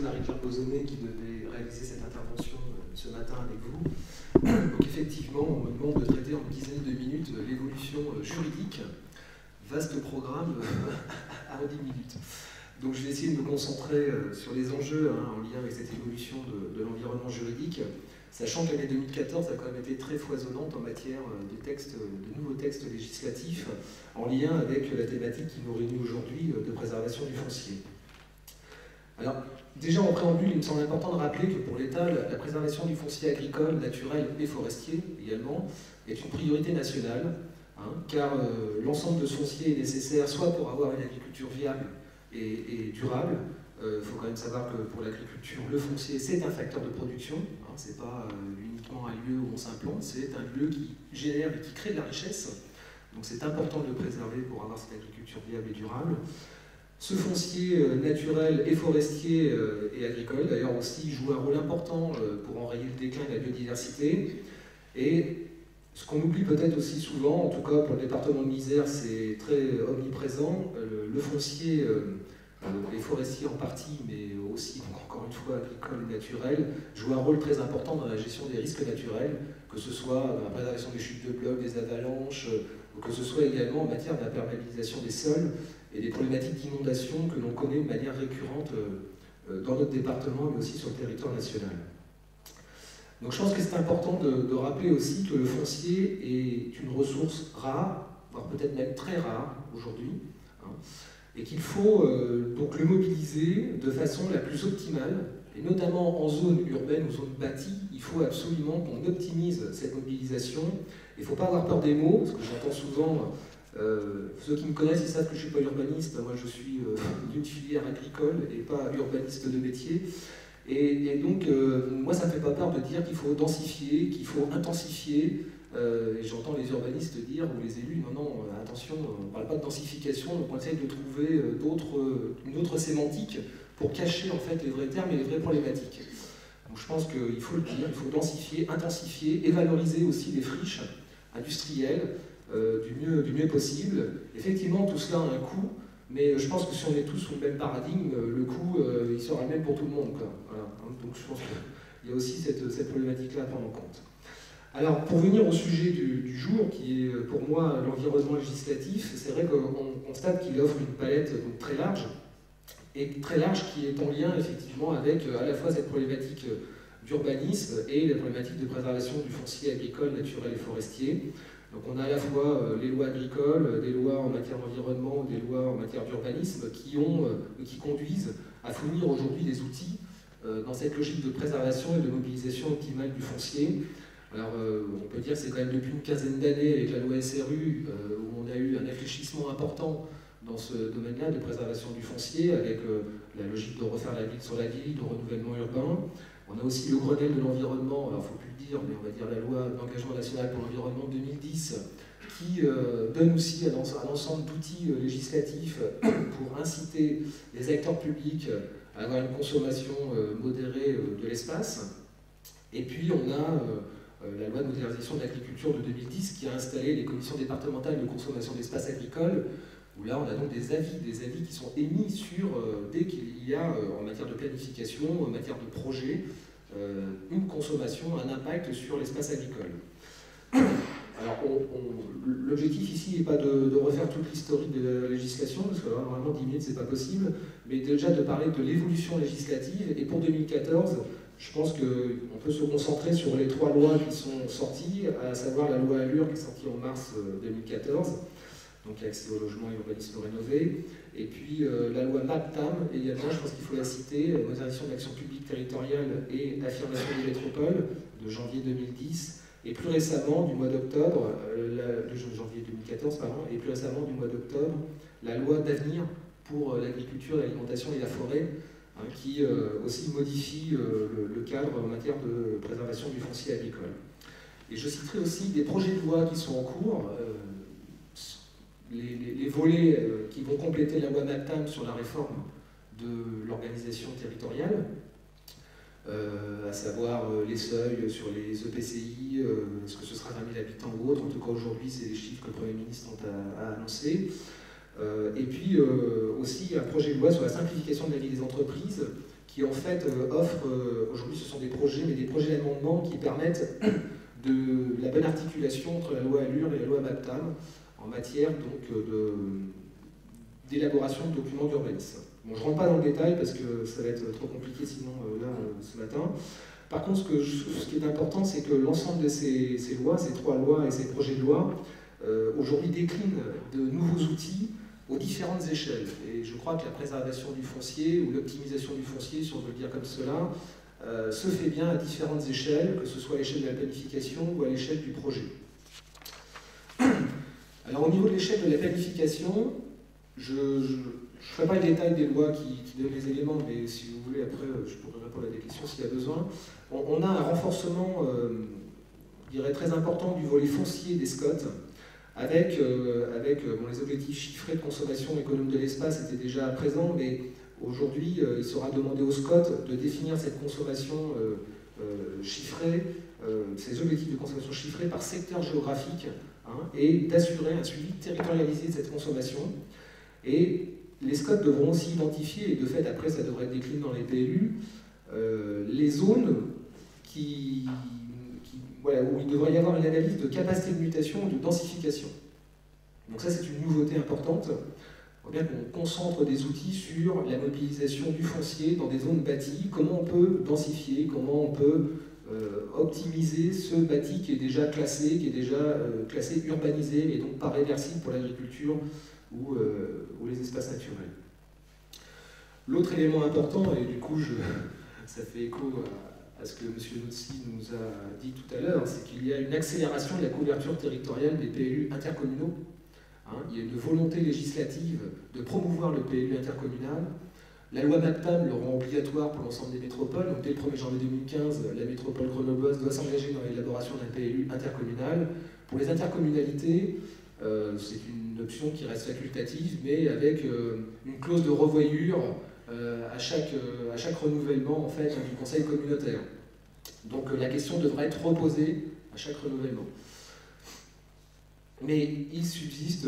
Marie-Claire Bozonnet qui devait réaliser cette intervention ce matin avec vous. Donc effectivement, on me demande de traiter en une dizaine de minutes l'évolution juridique. Vaste programme à 10 minutes. Donc je vais essayer de me concentrer sur les enjeux en lien avec cette évolution de l'environnement juridique, sachant que l'année 2014 a quand même été très foisonnante en matière de nouveaux textes législatifs en lien avec la thématique qui nous réunit aujourd'hui de préservation du foncier. Alors, déjà en préambule, il me semble important de rappeler que pour l'État, la préservation du foncier agricole, naturel et forestier également est une priorité nationale, car l'ensemble de ce foncier est nécessaire soit pour avoir une agriculture viable et durable. Il faut quand même savoir que pour l'agriculture, le foncier c'est un facteur de production, c'est pas uniquement un lieu où on s'implante, c'est un lieu qui génère et qui crée de la richesse. Donc c'est important de le préserver pour avoir cette agriculture viable et durable. Ce foncier naturel et forestier et agricole, d'ailleurs aussi, joue un rôle important pour enrayer le déclin de la biodiversité. Et ce qu'on oublie peut-être aussi souvent, en tout cas pour le département de l'Isère, c'est très omniprésent, le foncier et forestier en partie, mais aussi, encore une fois, agricole et naturel, joue un rôle très important dans la gestion des risques naturels, que ce soit dans la préservation des chutes de blocs, des avalanches, ou que ce soit également en matière d'imperméabilisation des sols et des problématiques d'inondation que l'on connaît de manière récurrente dans notre département, mais aussi sur le territoire national. Donc je pense que c'est important de rappeler aussi que le foncier est une ressource rare, voire peut-être même très rare aujourd'hui, et qu'il faut donc le mobiliser de façon la plus optimale, et notamment en zone urbaine ou zone bâtie, il faut absolument qu'on optimise cette mobilisation. Il ne faut pas avoir peur des mots, parce que j'entends souvent, ceux qui me connaissent, ils savent que je ne suis pas urbaniste, moi je suis d'une filière agricole et pas urbaniste de métier. Et donc, moi ça ne me fait pas peur de dire qu'il faut densifier, qu'il faut intensifier. Et j'entends les urbanistes dire, ou les élus, non, attention, on ne parle pas de densification, donc on essaie de trouver une autre sémantique pour cacher en fait les vrais termes et les vraies problématiques. Donc je pense qu'il faut le dire, il faut densifier, intensifier et valoriser aussi les friches industrielles du mieux possible. Effectivement, tout cela a un coût, mais je pense que si on est tous sous le même paradigme, le coût, il sera le même pour tout le monde, quoi. Voilà. Donc je pense qu'il y a aussi cette problématique-là à prendre en compte. Alors, pour venir au sujet du jour, qui est pour moi l'environnement législatif, c'est vrai qu'on constate qu'il offre une palette donc, très large, et très large qui est en lien effectivement avec à la fois cette problématique d'urbanisme et la problématique de préservation du foncier agricole, naturel et forestier. Donc on a à la fois les lois agricoles, des lois en matière d'environnement, des lois en matière d'urbanisme qui conduisent à fournir aujourd'hui des outils dans cette logique de préservation et de mobilisation optimale du foncier. Alors on peut dire que c'est quand même depuis une quinzaine d'années avec la loi SRU où on a eu un infléchissement important dans ce domaine-là de préservation du foncier avec la logique de refaire la ville sur la ville, de renouvellement urbain. On a aussi le Grenelle de l'environnement, alors il ne faut plus le dire, mais on va dire la loi d'engagement national pour l'environnement de 2010, qui donne aussi un ensemble d'outils législatifs pour inciter les acteurs publics à avoir une consommation modérée de l'espace. Et puis on a la loi de modernisation de l'agriculture de 2010 qui a installé les commissions départementales de consommation d'espace agricole, où là on a donc des avis qui sont émis sur, dès qu'il y a en matière de planification, en matière de projet, une consommation, un impact sur l'espace agricole. Alors l'objectif ici n'est pas de refaire toute l'historique de la législation, parce que là, normalement 10 minutes c'est pas possible, mais déjà de parler de l'évolution législative, et pour 2014, je pense qu'on peut se concentrer sur les 3 lois qui sont sorties, à savoir la loi Allure qui est sortie en mars 2014, donc accès au logement et urbanisme rénové, et puis la loi MAPTAM également, je pense qu'il faut la citer, modernisation de l'action publique territoriale et affirmation des métropoles de janvier 2010, et plus récemment du mois d'octobre, de janvier 2014 pardon, et plus récemment du mois d'octobre, la loi d'avenir pour l'agriculture, l'alimentation et la forêt, qui aussi modifie le cadre en matière de préservation du foncier agricole. Et je citerai aussi des projets de loi qui sont en cours, les volets qui vont compléter la loi MAPTAM sur la réforme de l'organisation territoriale, à savoir les seuils sur les EPCI, est-ce que ce sera 20 000 habitants ou autre, en tout cas aujourd'hui c'est les chiffres que le Premier ministre a annoncés. Et puis aussi un projet de loi sur la simplification de la vie des entreprises qui en fait offre, aujourd'hui ce sont des projets, mais des projets d'amendement qui permettent de la bonne articulation entre la loi Allure et la loi MAPTAM en matière d'élaboration de documents d'urbanisme. Bon, je ne rentre pas dans le détail parce que ça va être trop compliqué sinon là ce matin. Par contre, ce qui est important, c'est que l'ensemble de ces lois, ces 3 lois et ces projets de loi, aujourd'hui déclinent de nouveaux outils aux différentes échelles. Et je crois que la préservation du foncier ou l'optimisation du foncier, si on veut le dire comme cela, se fait bien à différentes échelles, que ce soit à l'échelle de la planification ou à l'échelle du projet. Alors au niveau de l'échelle de la planification, je ne ferai pas le détail des lois qui donnent les éléments, mais si vous voulez, après, je pourrai répondre à des questions s'il y a besoin. On a un renforcement, je dirais, très important du volet foncier des SCOT, avec les objectifs chiffrés de consommation économe de l'espace étaient déjà présents, mais aujourd'hui, il sera demandé aux SCOT de définir cette consommation chiffrée, ces objectifs de consommation chiffrés par secteur géographique, et d'assurer un suivi territorialisé de cette consommation. Et les SCOT devront aussi identifier, et de fait après ça devrait être décliné dans les PLU, les zones voilà, où il devrait y avoir une analyse de capacité de mutation et de densification. Donc ça c'est une nouveauté importante. Il faut bien qu'on concentre des outils sur la mobilisation du foncier dans des zones bâties, comment on peut densifier, comment on peut optimiser ce bâti qui est déjà classé, classé urbanisé et donc pas réversible pour l'agriculture ou les espaces naturels. L'autre élément important, et du coup ça fait écho à ce que M. Nozzi nous a dit tout à l'heure, c'est qu'il y a une accélération de la couverture territoriale des PLU intercommunaux. Il y a une volonté législative de promouvoir le PLU intercommunal. La loi MAPTAM le rend obligatoire pour l'ensemble des métropoles. Donc dès le 1er janvier 2015, la métropole grenobloise doit s'engager dans l'élaboration d'un PLU intercommunal. Pour les intercommunalités, c'est une option qui reste facultative, mais avec une clause de revoyure à chaque renouvellement en fait, du conseil communautaire. Donc la question devrait être reposée à chaque renouvellement. Mais il subsiste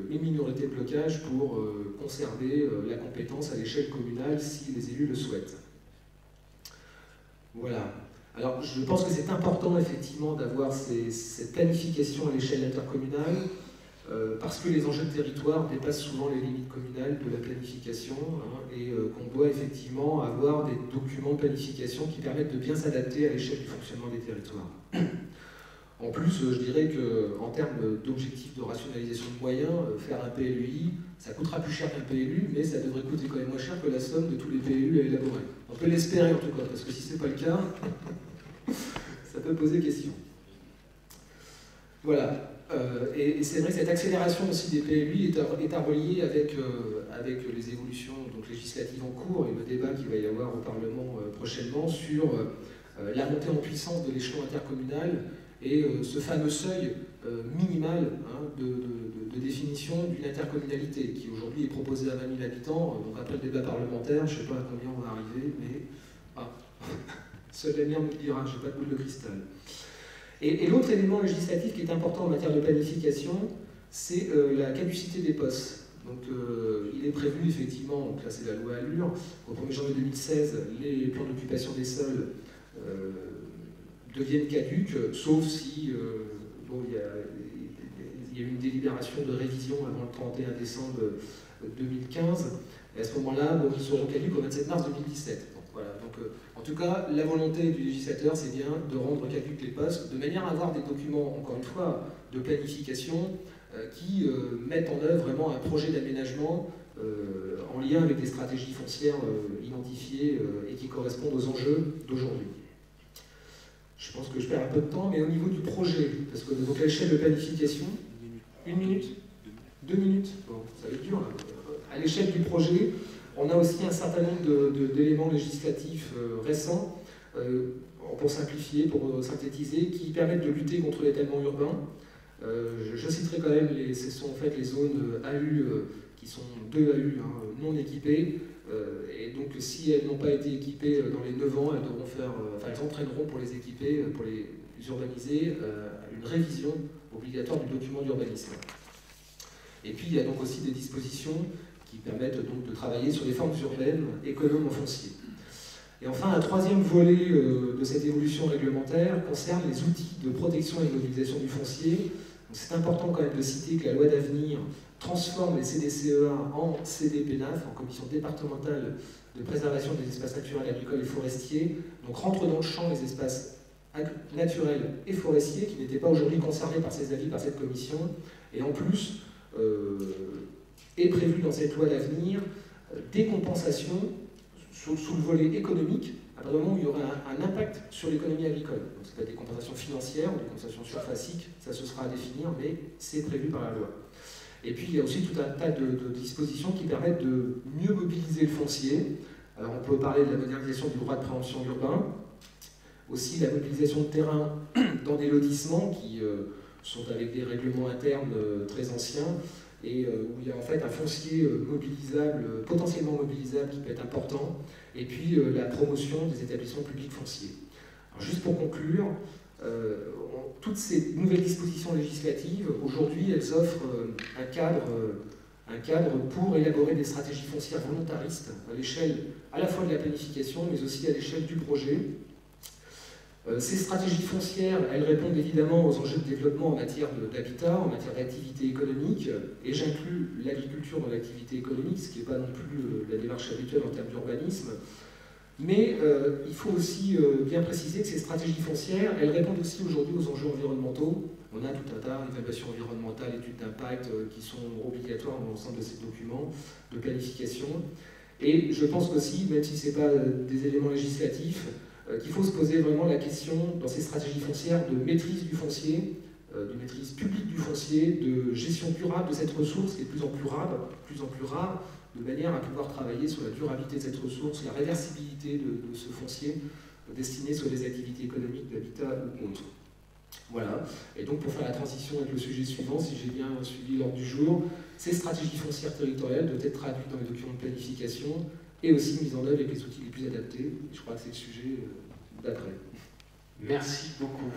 une minorité de blocage pour conserver la compétence à l'échelle communale si les élus le souhaitent. Voilà. Alors je pense que c'est important effectivement d'avoir cette planification à l'échelle intercommunale parce que les enjeux de territoire dépassent souvent les limites communales de la planification et qu'on doit effectivement avoir des documents de planification qui permettent de bien s'adapter à l'échelle du fonctionnement des territoires. En plus, je dirais qu'en termes d'objectifs de rationalisation de moyens, faire un PLUI, ça coûtera plus cher qu'un PLU, mais ça devrait coûter quand même moins cher que la somme de tous les PLU à élaborer. On peut l'espérer en tout cas, parce que si ce n'est pas le cas, ça peut poser question. Voilà. Et c'est vrai que cette accélération aussi des PLUI est à relier avec les évolutions donc, législatives en cours et le débat qu'il va y avoir au Parlement prochainement sur la montée en puissance de l'échelon intercommunal et ce fameux seuil minimal de définition d'une intercommunalité qui aujourd'hui est proposé à 20 000 habitants. Donc après le débat parlementaire, je ne sais pas à combien on va arriver, mais seul l'avenir nous le dira, je n'ai pas de boule de cristal. Et l'autre élément législatif qui est important en matière de planification, c'est la caducité des POS. Donc il est prévu effectivement, donc là c'est la loi Allure, au 1er janvier 2016, les plans d'occupation des sols deviennent caduques, sauf si il y a eu une délibération de révision avant le 31 décembre 2015, et à ce moment-là, ils seront caducs au 27 mars 2017. Donc, voilà. Donc, en tout cas, la volonté du législateur, c'est bien de rendre caduques les postes, de manière à avoir des documents, encore une fois, de planification qui mettent en œuvre vraiment un projet d'aménagement en lien avec des stratégies foncières identifiées et qui correspondent aux enjeux d'aujourd'hui. Je pense que je perds un peu de temps, mais au niveau du projet, parce que donc à l'échelle de planification, 1 minute, 2 minutes, bon, ça va être dur là. À l'échelle du projet, on a aussi un certain nombre d'éléments législatifs récents, pour simplifier, pour synthétiser, qui permettent de lutter contre l'étalement urbain. Je citerai quand même, ce sont en fait les zones AU, qui sont 2 AU non équipées, et donc si elles n'ont pas été équipées dans les 9 ans, elles devront faire, elles entraîneront pour les équiper, pour les urbaniser, une révision obligatoire du document d'urbanisme. Et puis il y a donc aussi des dispositions qui permettent donc de travailler sur des formes urbaines économes en foncier. Et enfin, un troisième volet de cette évolution réglementaire concerne les outils de protection et de mobilisation du foncier. C'est important quand même de citer que la loi d'avenir transforme les CDCEA en CDPENAF, en Commission départementale de préservation des espaces naturels, agricoles et forestiers, donc rentre dans le champ les espaces naturels et forestiers qui n'étaient pas aujourd'hui concernés par ces avis, par cette commission, et en plus est prévu dans cette loi d'avenir des compensations sous le volet économique, à partir du moment où il y aura un impact sur l'économie agricole. Donc ça peut être des compensations financières ou des compensations surfaciques, ça se sera à définir, mais c'est prévu par la loi. Et puis il y a aussi tout un tas de dispositions qui permettent de mieux mobiliser le foncier. Alors on peut parler de la modernisation du droit de préemption urbain, aussi la mobilisation de terrain dans des lotissements qui sont avec des règlements internes très anciens, et où il y a en fait un foncier mobilisable, potentiellement mobilisable, qui peut être important, et puis la promotion des établissements publics fonciers. Alors, juste pour conclure, toutes ces nouvelles dispositions législatives, aujourd'hui, elles offrent un cadre pour élaborer des stratégies foncières volontaristes à l'échelle à la fois de la planification, mais aussi à l'échelle du projet. Ces stratégies foncières, elles répondent évidemment aux enjeux de développement en matière d'habitat, en matière d'activité économique, et j'inclus l'agriculture dans l'activité économique, ce qui n'est pas non plus la démarche habituelle en termes d'urbanisme. Mais il faut aussi bien préciser que ces stratégies foncières, elles répondent aussi aujourd'hui aux enjeux environnementaux. On a tout un tas d'évaluations environnementales, études d'impact qui sont obligatoires dans l'ensemble de ces documents de planification. Et je pense aussi, même si ce n'est pas des éléments législatifs, qu'il faut se poser vraiment la question, dans ces stratégies foncières, de maîtrise du foncier, de maîtrise publique du foncier, de gestion durable de cette ressource qui est de plus en plus rare, de manière à pouvoir travailler sur la durabilité de cette ressource, la réversibilité de ce foncier destiné sur les activités économiques, d'habitat ou autres. Voilà, et donc pour faire la transition avec le sujet suivant, si j'ai bien suivi l'ordre du jour, ces stratégies foncières territoriales doivent être traduites dans les documents de planification et aussi mises en œuvre avec les outils les plus adaptés. Je crois que c'est le sujet d'après. Merci beaucoup.